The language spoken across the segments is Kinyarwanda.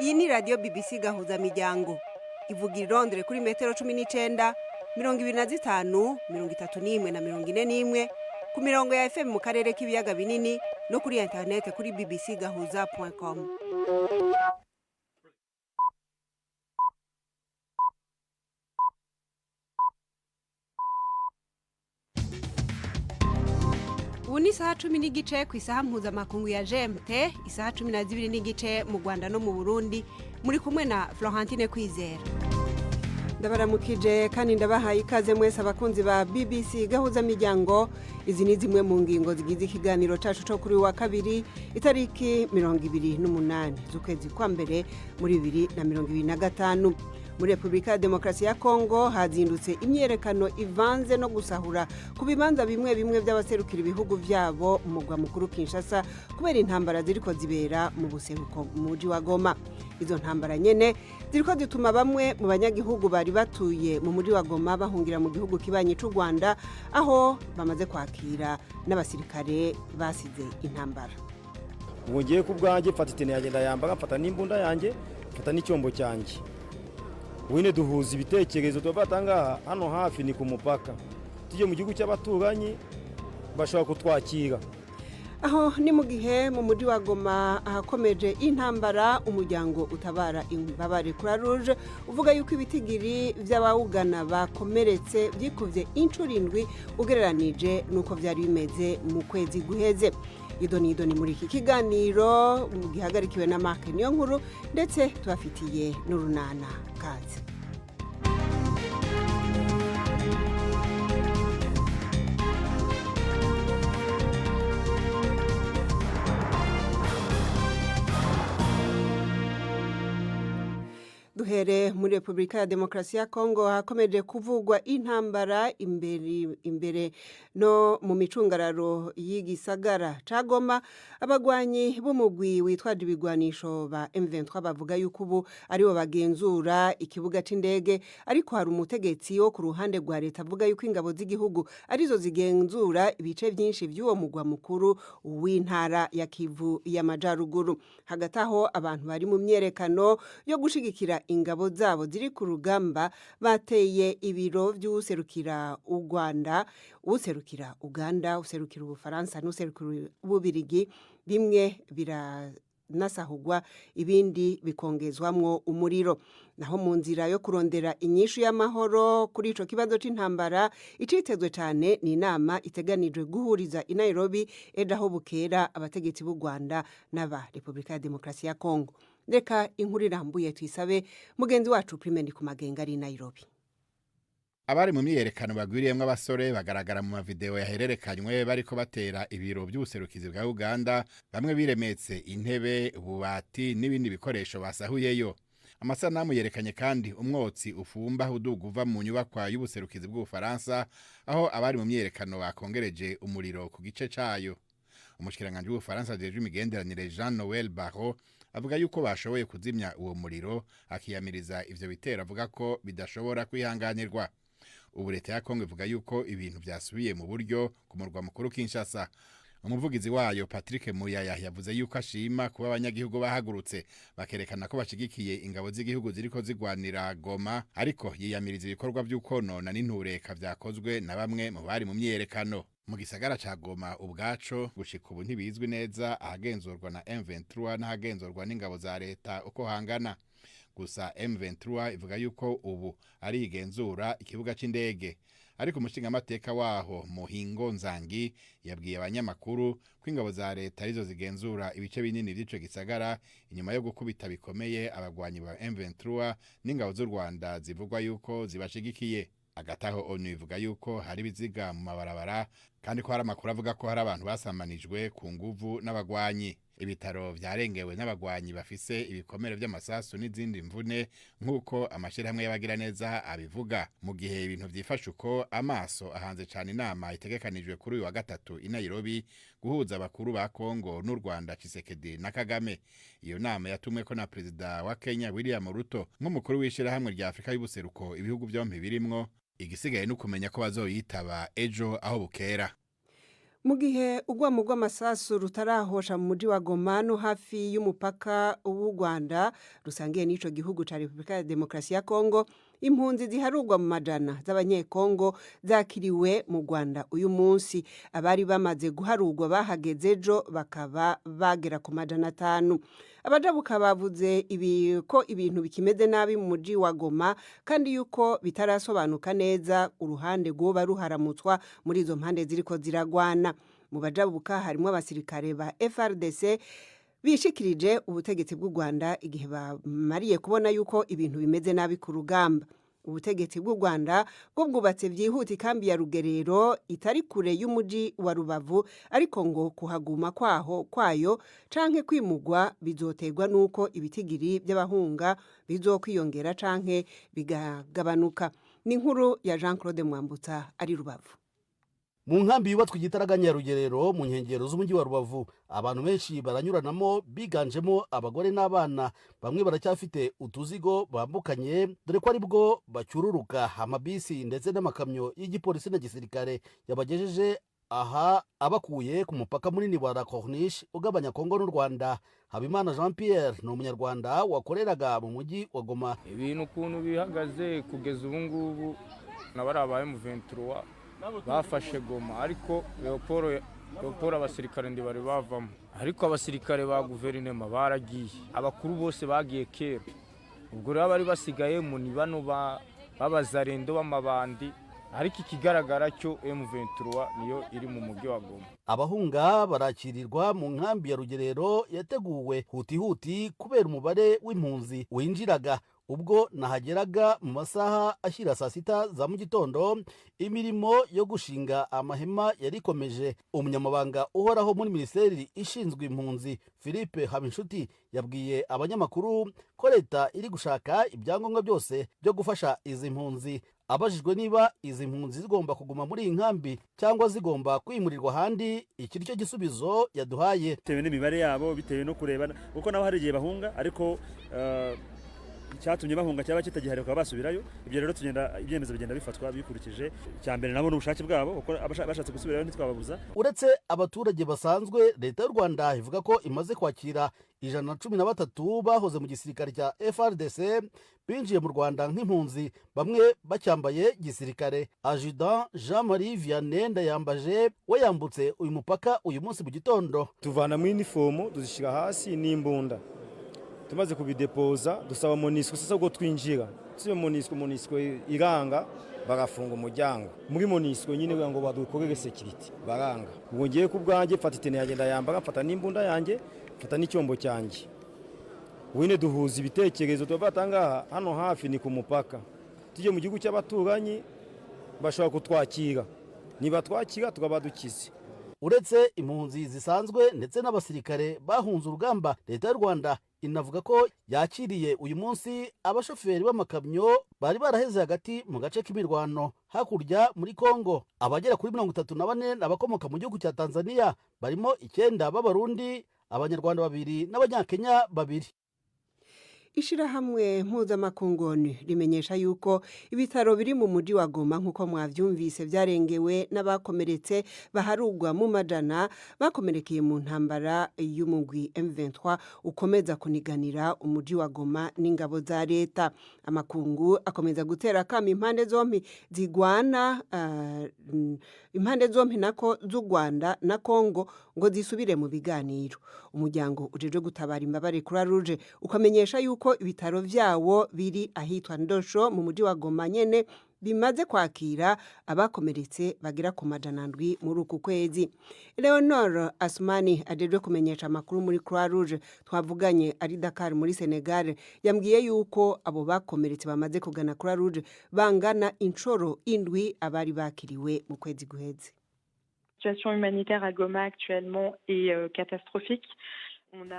Iyi ni radio BBC gahuza miryango. Ivuga irondere kuri metero 19, 25, 31 na 41 ku mirongo ya FM mu karere k'ibiyaga binini no kuri internet kuri bbcgahuza.com. Ubu ni isaha 10 n'igice ku isaha mpuzamakungu ya GMT, isaha 12 n'igice mu Rwanda no mu Burundi. Muri kumwe na Florentine Kwizera. Ndabaramukije kandi ndabahaye ikaze mwese abakunzi ba BBC gahuza miryango. Izi ni zimwe mu ngingo zigize ikiganiro cacu cyo kuri wa kabiri itariki 28 z'ukwezi kwa mbere muri 2025. Muri Republika ya Demokarasi ya Kongo hazindutse imyerekano ivanze no gusahura ku bibanza bimwe bimwe by'abaserukira ibihugu vyabo mu mugwa mukuru Kinshasa kubera intambara ziriko zibera mu buseruko mu muji wa Goma. Izo ntambara nyene ziriko zituma bamwe mu banyagihugu bari batuye mu muji wa Goma bahungira mu gihugu kibanyi c'u Rwanda, aho bamaze kwakira n'abasirikare basize intambara. Ngiye ku bwanjye mfata itene yagenda yamba mfata n'imbunda yanjye mfata n'icyombo cyanjye. Wine duhuza ibitekerezo tubatanga hano hafi ni ku mupaka. Tuje mu gihugu cy'abaturanyi bashaka kutwakira. Aho ni mu gihe mu muji wa Goma ahakomeje intambara, umuryango utabara imbabare Croix Rouge uvuga yuko ibitigiri by'abawugana bakomeretse byikuvye incuro 7 ugereranije nuko byari bimeze mu kwezi guheze. Idoni muri iki kiganiro gihagarikiwe na Mark Niyonkuru ndetse tubafitiye n'urunana kaze. Duhere muri Republika ya Demokarasi ya Kongo hakomeje kuvugwa intambara imbere no mu micungararo y'igisagara ca Goma. Abagwanyi b'umugwi witwaje ibigwanisho ba M23 bavuga yuko ubu aribo bagenzura ikibuga c'indege, ariko hari umutegetsi wo ku ruhande rwa leta avuga yuko ingabo z'igihugu arizo zigenzura ibice byinshi by'uwo mugwa mukuru w'intara ya Kivu y'Amajaruguru. Hagati aho abantu bari mu myerekano yo gushigikira ingabo zabo ziri ku rugamba bateye ibiro by'userukira u Rwanda, userukira Uganda, userukira Ubufaransa n'userukira Ububirigi. Bimwe biranasahugwa ibindi bikongezwamwo umuriro. Naho mu nzira yo kurondera inyishu y'amahoro kuri ico kibazo c'intambara icitezwe cyane ni inama iteganijwe guhuriza i Nairobi ejo bukera abategetsi b'u Rwanda n'aba Republika ya Demokarasi ya Kongo. Reka inkuru irambuye tuyisabe mugenzi wacu Prime Ndikumagenga ari Nairobi. Abari mu myerekano bagwiriyemwe abasore bagaragara mu mavideo yahererekanywe bariko batera ibiro by'ubuserukizi bwa Uganda, bamwe biremetse intebe, ububati n'ibindi bikoresho basahuyeyo. Amasanamu yerekanye kandi umwotsi ufumba uduga uva mu nyubakwa y'ubuserukizi bw'Ubufaransa, aho abari mu myerekano bakongereje umuriro ku gice cayo. Umushikiranganje w'Ubufaransa ajejwe imigenderanire Jean Noel Barrot avuga yuko bashoboye kuzimya uwo muriro, akiyamiriza ivyo bitero avuga ko bidashobora kwihanganirwa. Ubu leta ya Kongo ivuga yuko ibintu byasubiye mu buryo ku murwa mukuru Kinshasa. Umuvugizi wayo Patrick Muyaya yavuze yuko ashima kuba abanyagihugu bahagurutse bakerekana ko bashigikiye ingabo z'igihugu ziriko zigwanira Goma, ariko yiyamiriza ibikorwa by'ukonona n'intureka vyakozwe na bamwe mu bari mu myerekano. Mu gisagara ca Goma ubwaco gushika ubu ntibizwi neza ahagenzurwa na M23 n'ahagenzurwa n'ingabo za leta uko hangana. Gusa M23 ivuga yuko ubu ari igenzura ikibuga c'indege, ariko umushingamateka waho Muhingo Nzangi yabwiye abanyamakuru ko ingabo za leta arizo zigenzura ibice binini by'ico gisagara inyuma yo gukubita bikomeye abagwanyi ba M23 n'ingabo z'u Rwanda zivugwa yuko zibashigikiye. Agataho ONU ivuga yuko hari biziga mu mabarabara kandi ko hari amakuru avuga ko hari abantu basamanijwe ku nguvu n'abagwanyi. Ibitaro vyarengewe n'abagwanyi bafise ibikomere by'amasasu n'izindi mvune nk'uko amashirahamwe y'abagira neza abivuga. Mu gihe ibintu vyifashe uko, amaso ahanze cyane inama itegekanijwe kuri uyu wa gatatu i Nairobi guhuza abakuru ba Kongo n'u Rwanda Tshisekedi na Kagame. Iyo nama yatumweko na Perezida wa Kenya William Ruto nk'umukuru w'ishirahamwe rya Afrika y'ubuseruko ibihugu byompi birimwo. Igisigaye no kumenya ko bazoyitaba ejo aho bukera. Mu gihe urwamo rw'amasasu rutarahosha mu mujyi wa Goma no hafi y'umupaka w'u Rwanda rusangiye n'ico gihugu ca Repubulika ya Demokarasi ya Kongo, impunzi ziharurwa mu majana z'abanyekongo zakiriwe mu Rwanda uyu munsi. Abari bamaze guharurwa bahageze ejo bakaba bagera ku majana 5. Abajabuka bavuze ko ibintu bikimeze nabi mu mujyi wa Goma kandi yuko bitarasobanuka neza uruhande rwoba ruharamutswa muri izo mpande ziriko ziragwana. Mu bajabuka harimo abasirikare ba FRDC bishikirije ubutegetsi bw'u Rwanda igihe bamariye kubona yuko ibintu bimeze nabi ku rugamba. Ubutegetsi bw'u Rwanda bwo bwubatse vyihuti kambi ya Rugerero itari kure y'umuji wa Rubavu, ariko ngo kuhaguma kwayo canke kwimugwa bizoterwa nuko ibitigiri by'abahunga bizokwiyongera canke bigagabanuka. Ni inkuru ya Jean Claude Mwambutsa ari Rubavu. Mu nkambi yubatswe igitaraganya ya Rugerero mu nkengero z'umujyi wa Rubavu, abantu benshi baranyuranamo biganjemo abagore n'abana. Bamwe baracyafite utuzigo bambukanye dore ko ari bwo bacyururuka. Amabisi ndetse n'amakamyo y'igipolisi na gisirikare yabagejeje aha abakuye ku mupaka munini wa La Corniche ugabanya Kongo n'u Rwanda. Habimana Jean Pierre ni umunyarwanda wakoreraga mu mujyi wa Goma. Ibintu ukuntu bihagaze kugeza ubu ngubu nabarabaye mu 23 bafashe Goma, ariko Leopold abasirikare ndi bari bavamo, ariko abasirikare ba guverinema baragiye, abakuru bose bagiye kera. Ubwo rero bari basigaye mu nibano babazarendo b'amabandi, ariko ikigaragara cyo M23 niyo iri mu mujyi wa Goma. Abahunga barakirirwa mu nkambi ya Rugerero yateguwe huti kubera umubare w'impunzi winjiraga. Ubwo nahageraga mu masaha ashyira saa 6 za mu gitondo, imirimo yo gushinga amahema yarikomeje. Umunyamabanga uhoraho muri minisiteri ishinzwe impunzi Philippe Habinshuti yabwiye abanyamakuru ko leta iri gushaka ibyangombwa byose byo gufasha izi mpunzi. Abajijwe niba izi mpunzi zigomba kuguma muri iyi nkambi cyangwa zigomba kwimurirwa ahandi, iki nicyo gisubizo yaduhaye. Bitewe n'imibare yabo, bitewe no kureba kuko nabo hari igihe bahunga, ariko cyatumye bahunga cyaba kitagihari bakaba basubirayo. Ibyo rero tugenda ibyemezo bigenda bifatwa bikurikije cyambere nabo n'ubushake bwabo, kuko bashatse gusubirayo ntitwababuza. Uretse abaturage basanzwe, leta y'u Rwanda ivuga ko imaze kwakira 113 bahoze mu gisirikare cya FRDC binjiye mu Rwanda nk'impunzi, bamwe bacyambaye gisirikare. Adjudant Jean-Marie Vianney Ndayambaje we yambutse uyu mupaka uyu munsi mu gitondo. Tuvana mu uniform duzishira hasi n'imbunda, tumaze kubidepoza dusaba MONUSCO sasa ngo twinjira. Siyo MONUSCO iranga bagafunga umuryango. Muri MONUSCO nyine ngo badukorere security baranga. Ubwo ngiye ku bwanjye mfata itene yagenda yamba, mfata n'imbunda yanjye, mfata n'icyombo cyanjye. Wine duhuza ibitekerezo tubatanga hano hafi ni ku mupaka. Tuje mu gihugu cy'abaturanyi bashobora kutwakira. Niba twakira tukabadukize. Uretse impunzi zisanzwe ndetse n'abasirikare bahunze urugamba, leta y'u Rwanda inavuga ko yakiriye uyu munsi abashoferi b'amakamyo bari baraheze hagati mu gace k'imirwano hakurya muri Kongo. Abagera kuri 34 abakomoka mu gihugu cya Tanzania, barimo 9 b'abarundi, abanyarwanda 2 n'abanyakenya 2. Ishirahamwe mpuzamakungoni rimenyesha yuko ibitaro biri mu mujyi wa Goma nk'uko mwavyumvise byarengewe n'abakomeretse baharugwa mu majana bakomerekeye mu ntambara y'umugwi M23 ukomeza kuniganira umujyi wa Goma n'ingabo za leta. Amakungu akomeza gutera kama impande zompi zigwana, impande zompi nako z'u Rwanda na Kongo ngo zisubire mu biganiro. Umuryango ujeje gutabara imbabare Croix Rouge ukamenyesha yuko ibitaro vyawo biri ahitwa Ndosho mu mujyi wa Goma nyene bimaze kwakira abakomeretse bagira ku majana 7 muri uku kwezi. Leonor Asmani ajeje kumenyesha amakuru muri Croix Rouge twavuganye ari Dakar muri Senegal, yambwiye yuko abo bakomeretse bamaze kugana Croix Rouge bangana incoro 7 abari bakiriwe mu kwezi guheze. La situation humanitaire à Goma actuellement est catastrophique.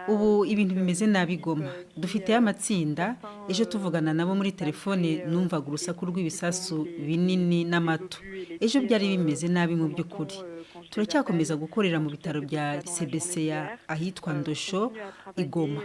Ubu ibintu bimeze nabi Goma, dufite amatsinda. Ejo tuvugana nabo muri telefone numvaga urusaku rw'ibisasu binini n'amato. Ejo byari bimeze nabi mu by'ukuri. Turacyakomeza gukorera mu bitaro bya CBC ya ahitwa Ndosho Igoma,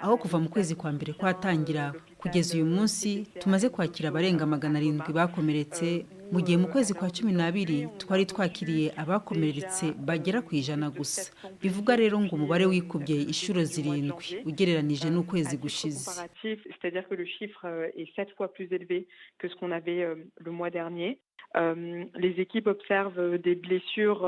aho kuva mu kwezi kwa mbere kwatangira kugeza uyu munsi tumaze kwakira abarenga 700 bakomeretse mu gihe mu kwezi kwa 12 twari twakiriye abakomeretse bagera ku 100 gusa. Bivuga rero ngo umubare wikubye inshuro 7 ugereranije n'ukwezi gushize. C'est-à-dire que le chiffre est 7 fois plus élevé que ce qu'on avait le mois dernier. Les équipes observent des blessures.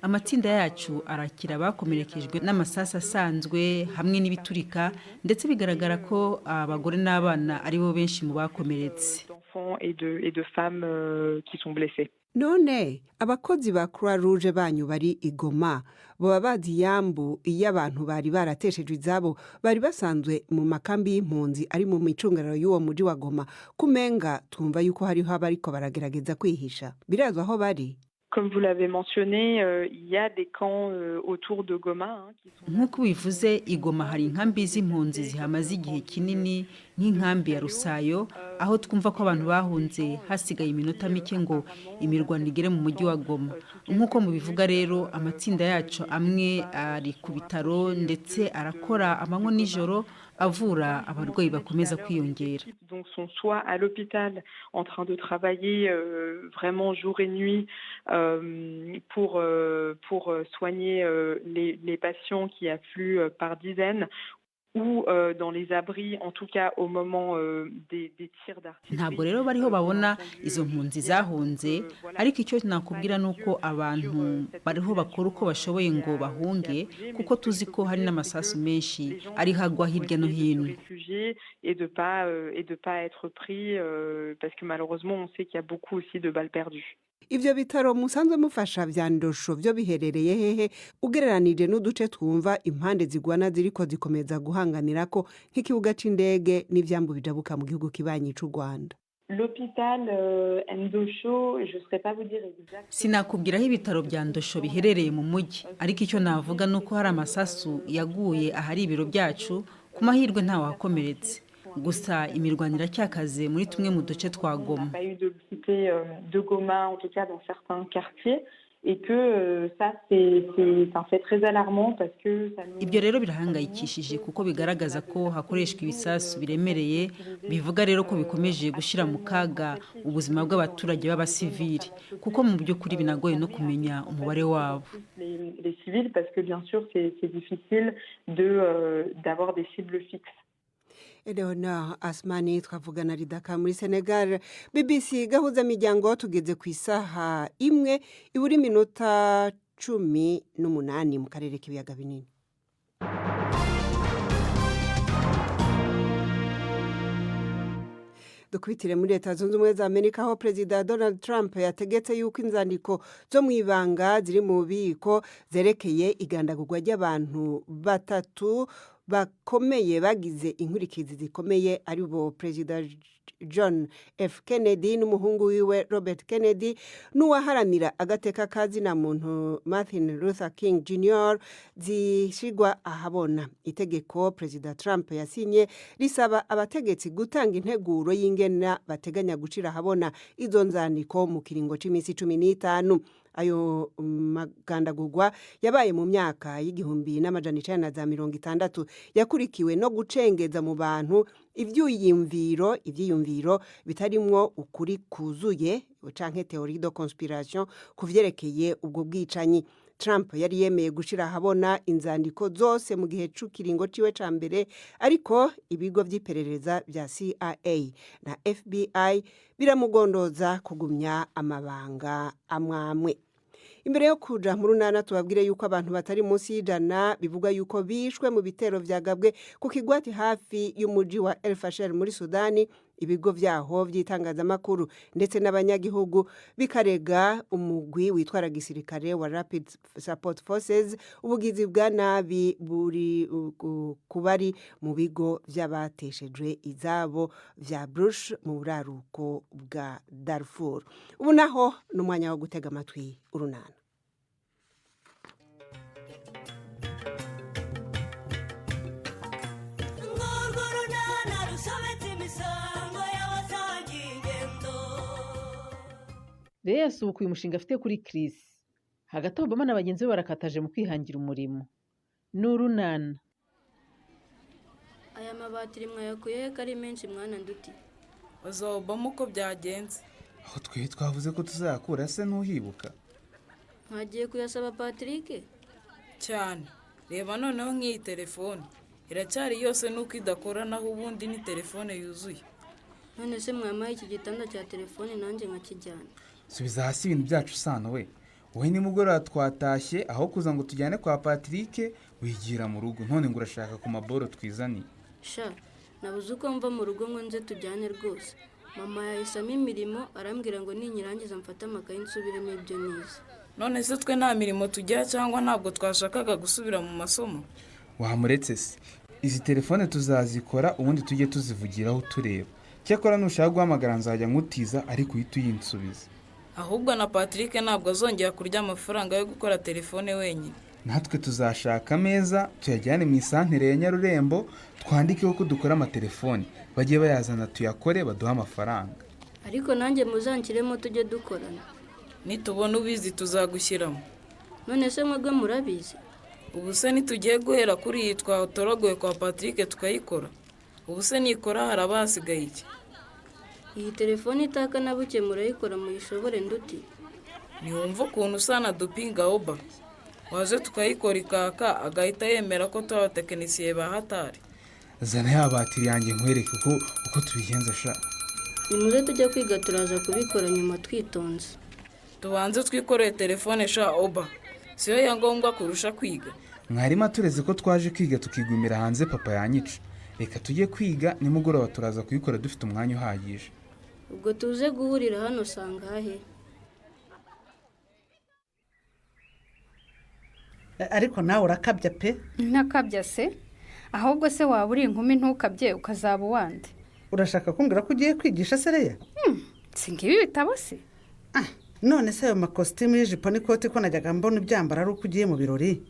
Amatsinda yacu arakira abakomerekejwe n'amasasu asanzwe hamwe n'ibiturika, ndetse bigaragara ko abagore n'abana ari bo benshi mu bakomeretse. D'enfants et de femmes qui sont blessées. none abakozi ba Croix Rouge banyu bari i Goma boba bazi yambu iyo abantu bari barateshejwe izabo bari basanzwe mu makambi y'impunzi ari mu micungararo y'uwo muji wa Goma, kumenga twumva yuko hariho abariko baragerageza kwihisha. Birazwa aho bari? Comme vous l'avez mentionné, il y a des camps autour de Goma. Nk'uko bivuze, i Goma hari inkambi z'impunzi zihamaze igihe kinini nk'inkambi ya Rusayo, aho twumva ko abantu bahunze hasigaye iminota mike ngo imirwano igere mu mujyi wa Goma. Nk'uko mubivuga rero, amatsinda yacu amwe ari ku bitaro ndetse arakora amanywa n'ijoro avura abarwayi bakomeza kwiyongera. Donc sont soit à l'hôpital en train de travailler vraiment jour et nuit pour soigner les patients qui affluent par dizaines, ou dans les abris, en tout cas au moment des tirs d'artillerie. Ntabwo rero bariho babona izo mpunzi zahunze, ariko icyo nakubwira nuko abantu bariho bakora uko bashoboye ngo bahunge, kuko tuzi ko hari n'amasasu menshi ari hagwa hirya no hino. Et de pas être pris parce que malheureusement on sait qu'il y a beaucoup aussi de balles perdues. Ivyo bitaro musanzwe mufasha vya Ndosho vyo biherereye hehe ugereranije n'uduce twumva impande zigwana ziriko zikomeza guhanganirako nk'ikibuga c'indege n'ivyambu bijabuka mu gihugu kibanyi c'u Rwanda? L'hôpital Ndosho, je saurais pas vous dire exactement. Sinakubwira aho ibitaro bya Ndosho biherereye mu mujyi, ariko icyo navuga nuko hari amasasu yaguye ahari ibiro byacu, ku mahirwe nta wakomeretse. Gusa imirwano iracyakaze muri tumwe mu duce twa Goma. Il y a eu de cité de Goma, en tout cas dans certains quartiers, et que ça c'est un fait très alarmant parce que ça nous... Ibyo rero birahangayikishije kuko bigaragaza ko hakoreshwa ibisasu biremereye, bivuga rero ko bikomeje gushira mu kaga ubuzima bw'abaturage b'abasivili, kuko mu by'ukuri binagoye no kumenya umubare wabo. Les civils, parce que bien sûr c'est difficile d'avoir des cibles fixes. Eleonore Asmani twavugana Ridaka muri Senegal. BBC gahuza miryango tugeze ku isaha imwe iburi minota 18 mu karere k'ibiyaga binini. Dukubitire muri Leta Zunze Ubumwe za Amerika aho Perezida Donald Trump yategetse yuko inzandiko zo mu ibanga ziri mu bubiko zerekeye igandagurwa ry'abantu batatu bakomeye bagize inkurikizi zikomeye ari bo Perezida John F. Kennedy n'umuhungu wiwe Robert Kennedy n'uwaharanira agateka kazina muntu Martin Luther King Jr. zishigwa ahabona. Itegeko Perezida Trump yasinye risaba abategetsi gutanga integuro y'ingena bateganya gucira ahabona izo nzandiko mu kiringo c'imisi 15. Ayo magandagurwa yabaye mu myaka y'igihumbi n'amajana 1960 yakurikiwe no gucengeza mu bantu ivyiyumviro bitarimwo ukuri kuzuye canke théorie de conspiration kuvyerekeye ubwo bwicanyi. Trump yari yemeye gushira ahabona inzandiko zose mu gihe c'ukiringo ciwe ca mbere, ariko ibigo vy'iperereza vya CIA na FBI biramugondoza kugumya amabanga amwamwe. Imbere yo kuja mu runana tubabwire yuko abantu batari munsi y'ijana bivugwa yuko bishwe mu bitero vyagabwe ku kigwati hafi y'umuji wa El Fasher muri Sudani. Ibigo vyaho vy'itangazamakuru ndetse n'abanyagihugu bikarega umugwi witwara gisirikare wa Rapid Support Forces ubugizi bwa nabi buri kubari mu bigo vy'abateshejwe izabo vya Brush mu buraruko bwa Darfur. Ubu naho n'umwanya wo gutega amatwi urunana. Rero yasubukuye umushinga afite kuri Chris. Hagati Obama na bagenzi be barakataje mu kwihangira umurimo. N'urunana. Aya mabatiri mwayakuye ko ari menshi mwana nduti. Oza Obama uko byagenze. aho twe twavuze ko tuzayakura se ntuhibuka? Ntagiye kuyasaba Patrick cyane. Reba noneho nk'iyi telefone iracyari yose nuko idakora, naho ubundi ni telefone yuzuye. none se mwamaye iki gitanda cya telefone nanjye nkakijyana. Subiza hasi ibintu byacu Sano we. Wowe nimugoroba twatashye aho kuza ngo tujyane kwa Patrick wigira mu rugo, none ngo urashaka ku maboro twizaniye. Sha nabuze uko mva mu rugo ngo nze tujyane rwose. Mama yahisamo imirimo arambwira ngo ninyirangiza mfata amakaye nsubiremo ibyo nize. None se twe nta mirimo tugira cyangwa ntabwo twashakaga gusubira mu masomo? Wamuretse se. Izi telefone tuzazikora ubundi tujye tuzivugiraho tureba. Cyakora nushaka guhamagara nzajya nkutiza ariko uhita uyinsubiza. Ahubwo na Patrick ntabwo azongera kurya amafaranga yo gukora telefone wenyine. Natwe tuzashaka ameza tuyajyane mu isantere ya Nyarurembo twandikeho ko dukora amatelefone, bagiye bayazana tuyakore baduha amafaranga. Ariko nanjye muzankiremo tujye dukorana. Nitubona ubizi tuzagushyiramo. None se mwebwe murabizi? Ubu se nitugiye guhera kuri iyi twatorogoye kwa Patrick tukayikora? Ubu se nikora haraba hasigaye iki? Iyi telefone itaka na buke murayikora muyishobore nduti. Ntiwumva ukuntu usana dupinga Oba. Waje tukayikora ikaka agahita yemera ko tuba abatekinisiye ba hatari. Zana ya batiri yanjye nkwereke uko tubigenza sha. Nimuze tujya kwiga turaza kubikora nyuma twitonze. Tubanze twikoreye telefone sha Oba. Siyo ya ngombwa kurusha kwiga. Mwarimu atureze ko twaje kwiga tukigumira hanze papa yanyica. Reka tujye kwiga nimugoroba turaza kuyikora dufite umwanya uhagije. Ubwo tuze guhurira hano sangahe? Ariko nawe urakabya pe? Ntakabya se? Ahubwo se waba uri inkumi ntukabye ukazaba uwande. Urashaka kumbwira ko ugiye kwigisha Sereya? Singibi bitabo se? None se ayo makositimu y'ijipo n'ikoti ko najyaga mbona ibyambara ari uko ugiye mu birori?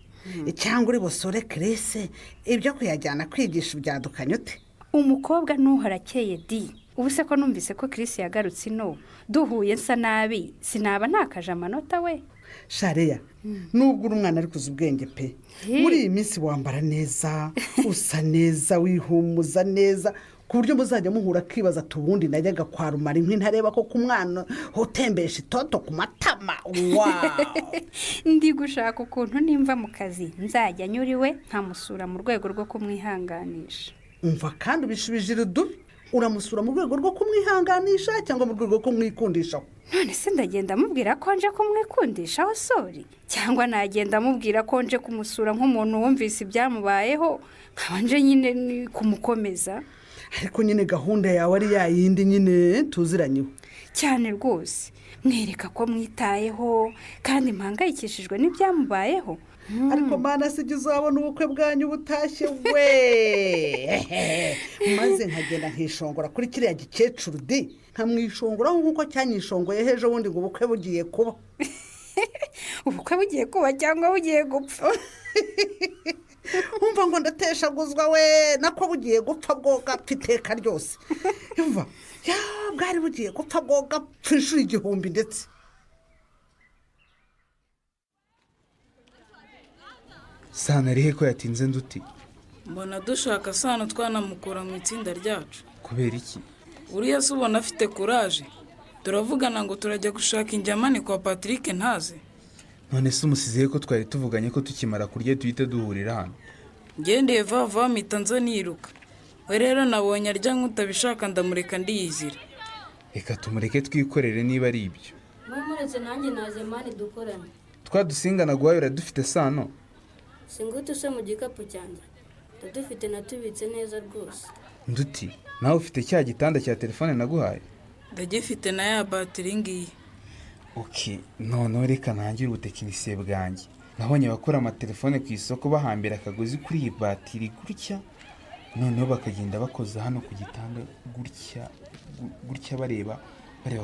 Cyangwa uri busore Chris ibyo kuyajyana kwigisha byadukanye ute? Umukobwa ntuharakeye di. Ubu se ko numvise ko Chris yagarutse ino duhuye nsa nabi sinaba ntakaje amanota we. Shareya nubwo uri umwana ari kuza ubwenge pe, muri iyi minsi wambara neza usa neza wihumuza neza ku buryo muzajya muhura kibaza tubundi najyaga kwa Rumari ntareba ko ku mwana utembesha itoto ku matama. Ndi gushaka ukuntu nimva mu kazi nzajya nyuriwe nkamusura mu rwego rwo kumwihanganisha. Umva kandi ubishubije irudu, uramusura mu rwego rwo kumwihanganisha cyangwa mu rwego rwo kumwikundisha? None se ndagenda mubwira ko nje kumwikundisha sori cyangwa nagenda mubwira ko nje kumusura nk'umuntu wumvise ibyamubayeho nkabanje nyine kumukomeza? Ariko nyine gahunda yawe ari yayindi nyine tuziranyeho cyane rwose, mwereka ko mwitayeho kandi mpangayikishijwe n'ibyamubayeho. Ariko mana sijye uzabona ubukwe bwanyu butashye we. Maze nkagenda nkishongora kuri kiriya gikecuru di, nkamwishongora nk'uko cyanyishongoye hejo bundi ngo ubukwe bugiye kuba. Ubukwe bugiye kuba cyangwa bugiye gupfa? Umva ngo ndateshaguzwa we, nako bugiye gupfa bwo gapfa iteka ryose. Umva ya bwari bugiye gupfa bwo gapfa inshuro 1000 ndetse. Sana rihe ko yatinze nduti? Mbona dushaka Sano twanamukura mu itsinda ryacu. Kubera iki? Uriya se ubona afite courage. Turavugana ngo turajya gushaka injyamani kwa Patrick ntaze. None se umusiziye ko twari tuvuganye ko tukimara kurya duhite duhurira hano. Ngendeye vava mpita nza niruka. We rero nabonye arya nk'utabishaka ndamureka ndiyizira. Reka tumureke twikorere niba ari ibyo. Muretse nanjye naze mani dukorane. Twadusingana guhayura dufite Sano. Singutu se mu gikapu cyanjye. Dufite natubitse neza rwose. Nduti, nawe ufite cya gitanda cya telefone naguhaye? Ndagifite na ya batiri ngiyi. Okay, none reka ntangire ubutekinisiye bwanjye. Nabonye bakora amatelefone ku isoko bahambira akagozi kuri iyi batiri gutya. Noneho bakagenda bakoza hano ku gitanda gutya bareba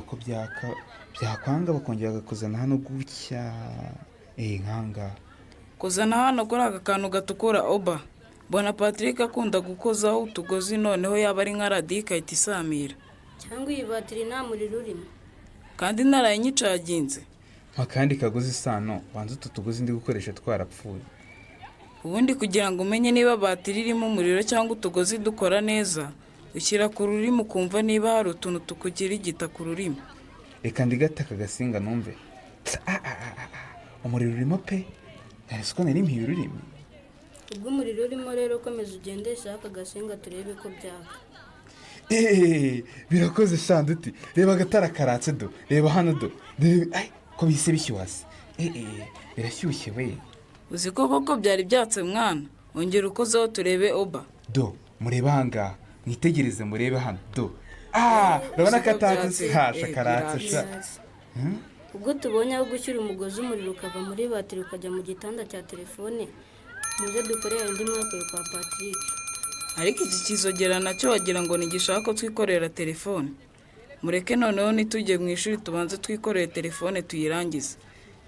ko byakwanga bakongera bagakozana hano gutya. Nkanga. Kozana hano kuri aka kantu gatukura Oba. Bona Patrick akunda gukozaho utugozi noneho yaba ari nka radika itisamira. Cyangwa iyi batiri nta muriro urimo. Kandi narayicaginze. Makandi kagozi Sano, banze utugozi ndi gukoresha twarapfuye. Ubundi kugira ngo umenye niba batiri irimo umuriro cyangwa utugozi dukora neza, ushyira ku rurimi ukumva niba hari utuntu tukugira igita ku rurimi. reka ndigate aka gasinga numve. Umuriro urimo pe, ntaretse ko nari mpiye ururimi. ubwo umuriro urimo rero komeza ugendesha aka gasinga turebe ko byaka. Birakoze Shanduti, reba agatara karatse do, reba hano do, ko bise bishyuhase. Birashyushye we. uzi ko koko byari byatse mwana, ongera ukozeho turebe Oba. Do, mureba ahangaha, mwitegereze murebe hano do. Urabona ko atatse hasha karatse sha. ubwo tubonye aho gushyira umugozi umuriro ukava muri batiri ukajya mu gitanda cya telefone, muze dukorera indi mwaka kwa Patrick. ariko iki kizogera nacyo wagira ngo nigishaka ko twikorera telefone. Mureke noneho nitujye mu ishuri tubanze twikorere telefone tuyirangize.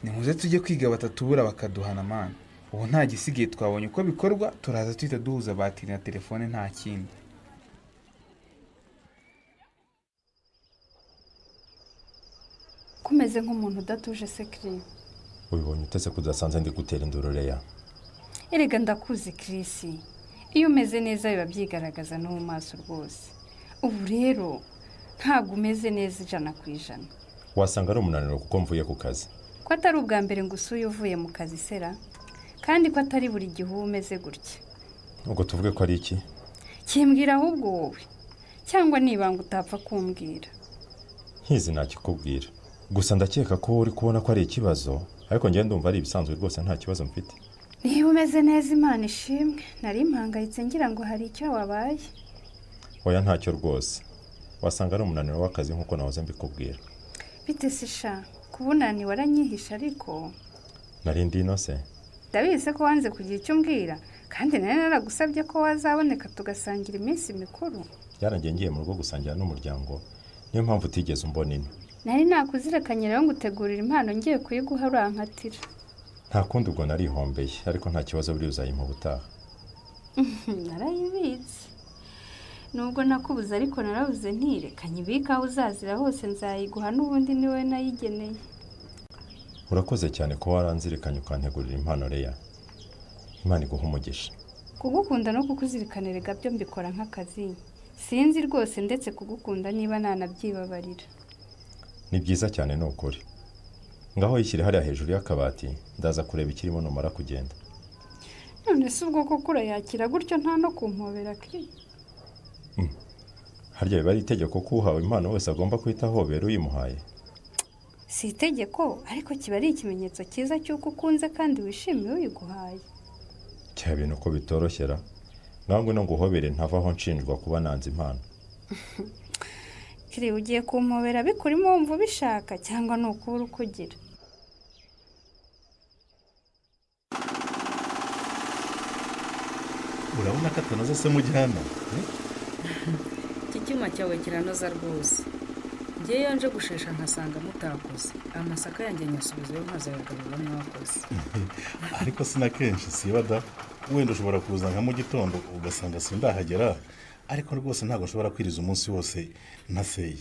Nimuze tujye kwiga batatubura bakaduhana mana. Ubu nta gisigaye twabonye uko bikorwa, turaza twita duhuza batiri na telefone nta kindi. kumeze nk'umuntu udatuje sekiri. ubibonye utese kudasanze ndi gutera induru Leya. Erega ndakuzi Chris, iyo umeze neza biba byigaragaza no mu maso rwose. Ubu rero ntabwo umeze neza 100%. wasanga ari umunaniro kuko mvuye ku kazi. Ko atari ubwa mbere ngo usuye uvuye mu kazi sera, kandi ko atari buri gihe umeze gutya. ubwo tuvuge ko ari iki? Kimbwira ahubwo wowe, cyangwa niba ngo utapfa kumbwira. Nkizi nakikubwira, gusa ndakeka ko uri kubona ko ari ikibazo, ariko njye ndumva ari ibisanzwe rwose nta kibazo mfite. Niba umeze neza Imana ishimwe, nari impangayitse ngira ngo hari icyo wabaye. Oya ntacyo rwose, wasanga ari umunaniro w'akazi nk'uko nahoze mbikubwira. Bite sisha, kubunani waranyihisha ariko nari ndi inose. Ndabizi ko wanze kugira icyo mbwira, kandi nari naragusabye ko wazaboneka tugasangira iminsi mikuru. Byarangiye ngiye mu rugo gusangira n'umuryango, niyo mpamvu utigeze umbona ino. Nari nakuzirekanye rero ngutegurira impano ngiye kuyiguha urankatira. Nta kundi ubwo narihombeye, ariko nta kibazo buri uzayimpa ubutaha. Narayibitse. Nubwo nakubuze ariko narabuze ntirekanye ibika aho uzazira hose nzayiguha n'ubundi niwe nayigeneye. Urakoze cyane ko waranzirikanye ukantegurira impano Leya. Imana iguha umugisha. Kugukunda no kukuzirikanira gabyo mbikora nk'akazi. Sinzi rwose ndetse kugukunda niba nanabyibabarira. Ni byiza cyane ni ukuri. Ngaho yishyire hariya hejuru y'akabati, ndaza kureba ikirimo numara kugenda. None se ubwo koko urayakira gutyo nta no kumpobera kiri? Harya biba ari itegeko ko uhawe impano wese agomba kwita hobera uyimuhaye? Si itegeko, ariko kiba ari ikimenyetso cyiza cy'uko ukunze kandi wishimiye uyiguhaye. Cya bintu ko bitoroshyera. Nangwe no guhobere ntavaho nshinjwa kuba nanze impano. Kiri ugiye kumpobera bikurimo wumva ubishaka cyangwa ni ukubura ukugira? Urabona ko atanoza se mujyana? Iki cyuma cyawe kiranoza rwose. Ngewe nje gushesha nkasanga mutakoze. Amasaka yanjye nyasubizeyo nkazayagarura mwakoze. Ariko sina kenshi siba da. Wenda ushobora kuza nka mu gitondo ugasanga sindahagera. Ariko rwose ntabwo nshobora kwiriza umunsi wose ntaseye.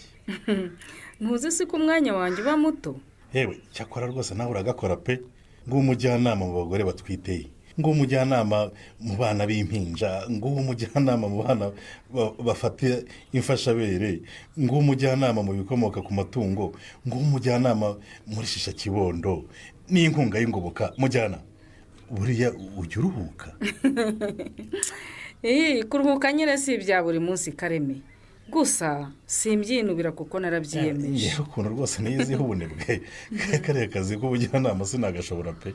Ntuzi si ko umwanya wanjye uba muto? Yewe cyakora rwose nawe uragakora pe. Ngo umujyanama mu bagore batwiteye. Ngo umujyanama mu bana b'impinja, ngo umujyanama mu bana bafata imfashabere, ngo umujyanama mu bikomoka ku matungo, ngo umujyanama muri shisha kibondo n'inkunga y'ingoboka mujyana. Buriya ujya uruhuka? Kuruhuka nyine si ibya buri munsi Kareme. Gusa simbyinubira kuko narabyiyemeje. Yewe ukuntu rwose niyiziho ubunebwe. Kariya kazi k'ubujyanama sinagashobora pe.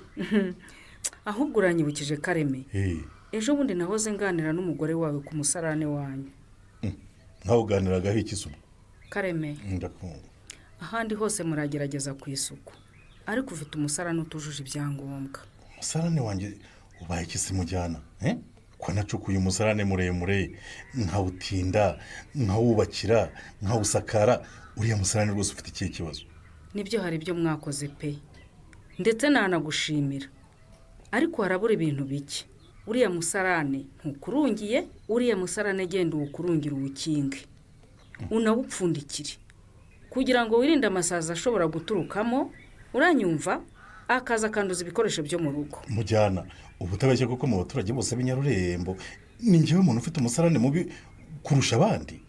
Ahubwo uranyibukije Kareme. Ejo bundi nahoze nganira n'umugore wawe ku musarane wanyu. Nkaho uganiragaho iki se? Kareme. Ndakumva. Ahandi hose muragerageza ku isuku. Ariko ufite umusarane utujuje ibyangombwa. Umusarane wanjye ubaye iki se mujyana? Ko nacukuye umusarane muremure, nkawutinda, nkawubakira, nkawusakara, uriya musarane rwose ufite ikihe kibazo? Nibyo hari ibyo mwakoze pe. Ndetse nanagushimira. Ariko harabura ibintu bike. Uriya musarane ntukurungiye, uriya musarane genda uwukurungira uwukinge. Unawupfundikire. Kugira ngo wirinde amasaza ashobora guturukamo, uranyumva? Akaza kanduza ibikoresho byo mu rugo. Mujyana, ubutabeshye kuko mu baturage bose b'inyarurembo ni njyewe umuntu ufite umusarane mubi kurusha abandi.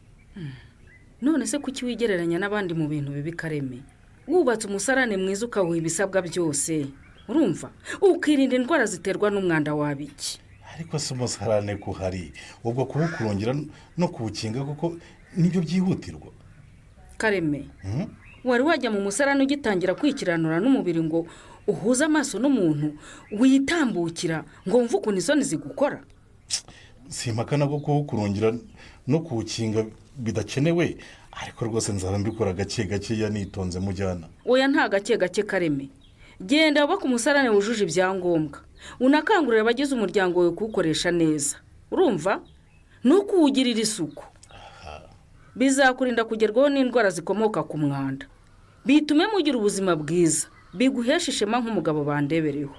None se kuki wigereranya n'abandi mu bintu bibi Kareme? wubatse umusarane mwiza ukawuha ibisabwa byose urumva ukirinda indwara ziterwa n'umwanda wabiki. ariko si umusarane kuhari ubwo kuwukurongera no kuwukinga kuko nibyo byihutirwa. Kareme wari wajya mu musarane ugitangira kwikiranura n'umubiri ngo uhuze amaso n'umuntu witambukira ngo wumve ukuntu isoni zigukora. simpakana ko kuwukurongera no kuwukinga bidakenewe ariko rwose nzaba mbikora gake gakeya nitonze mujyana. Oya nta gake gake Kareme, genda wubake umusarane wujuje ibyangombwa unakangurira abagize umuryango wawe kuwukoresha neza urumva no kuwugirira isuku. Bizakurinda kugerwaho n'indwara zikomoka ku mwanda, bitume mugira ubuzima bwiza, biguhesha ishema nk'umugabo bandebereho.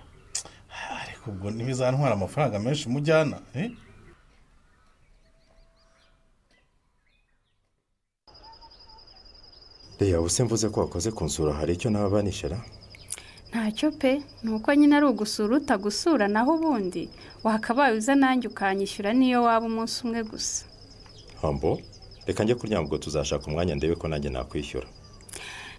ariko ubwo ntibizantwara amafaranga menshi mujyana. Leya ubuse mvuze ko wakoze kunsura hari icyo nababanishira? ntacyo pe ni uko nyine ari ugusura utagusura naho ubundi wakabaye uza nanjye ukanyishyura niyo waba umunsi umwe gusa. Hambo reka njye kuryama ubwo tuzashaka umwanya ndebe ko nanjye nakwishyura.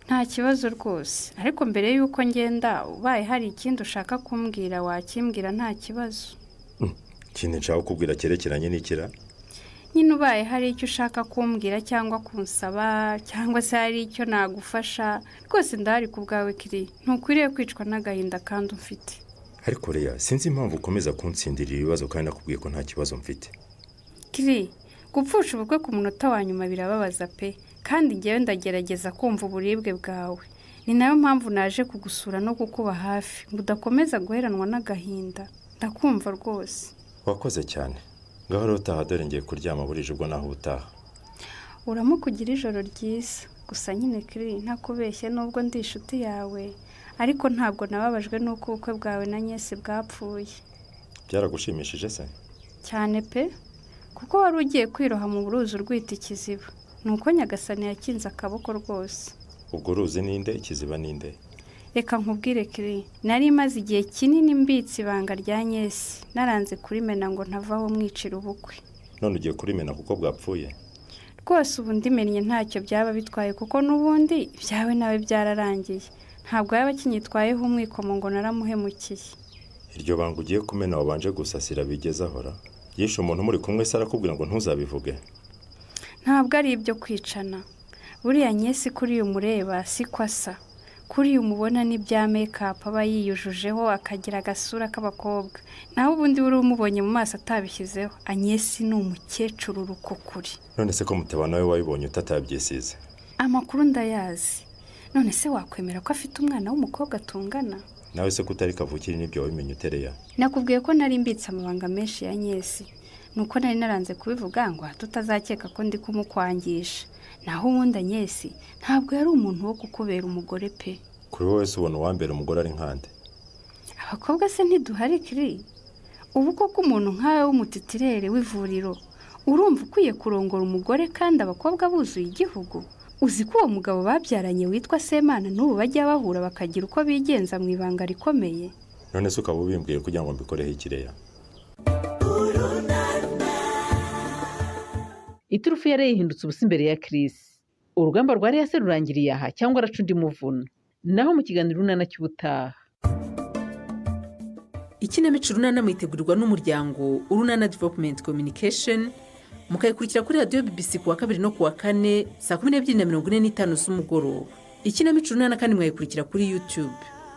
nta kibazo rwose ariko mbere y'uko ngenda ubaye hari ikindi ushaka kumbwira wakimbwira nta kibazo. Ikintu nshaka kukubwira cyerekeranye n'ikira? nyine ubaye hari icyo ushaka kumbwira cyangwa kunsaba cyangwa se hari icyo nagufasha rwose ndahari ku bwawe Kiri, ntukwiriye kwicwa n'agahinda kandi ufite. Ariko Leya sinzi impamvu ukomeza kunsindira ibibazo kandi nakubwiye ko nta kibazo mfite. Kiri, gupfusha ubukwe ku munota wa nyuma birababaza pe kandi ngewe ndagerageza kumva uburibwe bwawe. Ni nayo mpamvu naje kugusura no kukuba hafi ngo udakomeza guheranwa n'agahinda. Ndakumva rwose. Wakoze cyane. Ngaho rero utaha dore ngiye kuryama burije ubwo naho utaha. Uramukugira ijoro ryiza. Gusa nyine Kiri ntakubeshye nubwo ndi inshuti yawe ariko ntabwo nababajwe n'uko ubukwe bwawe na Nyesi bwapfuye. Byaragushimishije se? Cyane pe kuko wari ugiye kwiroha mu buruzi urwita ikiziba. Nuko Nyagasani yakinze akaboko rwose. Ubwo uruzi ninde ikiziba ninde? Reka nkubwire Kiri, nari imaze igihe kinini mbitse ibanga rya Nyesi naranze kurimena ngo ntavaho mwicira ubukwe. None ugiye kurimena kuko bwapfuye? Rwose ubu ndimennye ntacyo byaba bitwaye kuko n'ubundi ibyawe nawe byararangiye. Ntabwo yaba kinyitwayeho umwikomo ngo naramuhemukiye. Iryo banga ugiye kumena wabanje gusasira bigeze ahora? Yishe umuntu muri kumwe se arakubwira ngo ntuzabivuge? Ntabwo ari ibyo kwicana. Buriya Nyesi kuri uyu mureba si kwasa. Kuri uyu mubona n'ibya make-up aba yiyujujeho akagira agasura k'abakobwa. Naho ubundi uri umubonye mu maso atabishyizeho. Anyesi ni umukecuru rukukuri. None se ko mutabana we wayibonye utatabyisize? Amakuru ndayazi. None se wakwemera ko afite umwana w'umukobwa tungana? Nawe se kutari kavukiri n'ibyo wabimenye utereya? Nakubwiye ko nari mbitse amabanga menshi ya Nyesi. Nuko nari naranze kubivuga ngo tutazakeka ko ndi kumukwangisha. Naho ubundi Anyesi ntabwo yari umuntu wo kukubera umugore pe. Kuri wowe se ubona uwambera umugore ari nkande? Abakobwa se ntiduhari Kiri. Ubu koko umuntu nkawe w'umutitirere w'ivuriro urumva ukwiye kurongora umugore kandi abakobwa buzuye igihugu? Uzi ko uwo mugabo babyaranye witwa Semana n'ubu bajya bahura bakagira uko bigenza mu ibanga rikomeye? None se ukaba ubimbwiye kugira ngo mbikoreho ikireya? Iturufu yari yihindutse ubusa imbere ya Chris. Urugamba rwari yase rurangiriye aha cyangwa araca undi muvuno? Naho mu kiganiro Urunana cy'ubutaha. Ikinamico Urunana mwitegurirwa n'umuryango Urunana Development Communication, mukayikurikira kuri radio BBC kuwa 2 no kuwa 4 saa 12:45 z'umugoroba. Ikinamico Urunana kandi mwayikurikira kuri YouTube.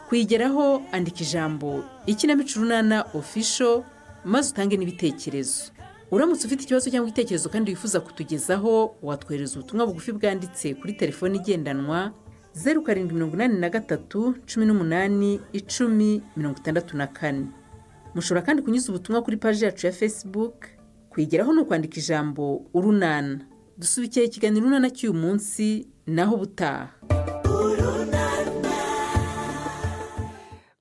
Kuyigeraho andika ijambo Ikinamico Urunana Official maze utange n'ibitekerezo. Uramutse ufite ikibazo cyangwa igitekerezo kandi wifuza kutugezaho, watwohereza ubutumwa bugufi bwanditse kuri telefone igendanwa 0783181064. Mushobora kandi kunyuza ubutumwa kuri page yacu ya Facebook. Kwigeraho no kwandika ijambo Urunana. Dusubikiye ikiganiro Urunana cy'uyu munsi naho butaha.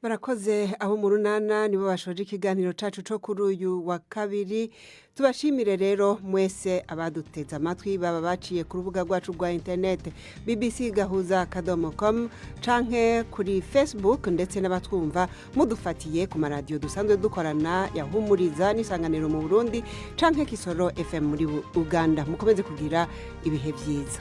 Barakoze abo mu Runana nibo bashoje ikiganiro cacu cyo kuri uyu wa kabiri. Tubashimire rero mwese abaduteza amatwi baba baciye ku rubuga rwacu rwa internet bbc.gahuza.com canke kuri Facebook ndetse n'abatwumva mudufatiye ku maradiyo dusanzwe dukorana ya Humuriza n'Isanganiro mu Burundi canke Kisoro FM muri Uganda. Mukomeze kugira ibihe byiza.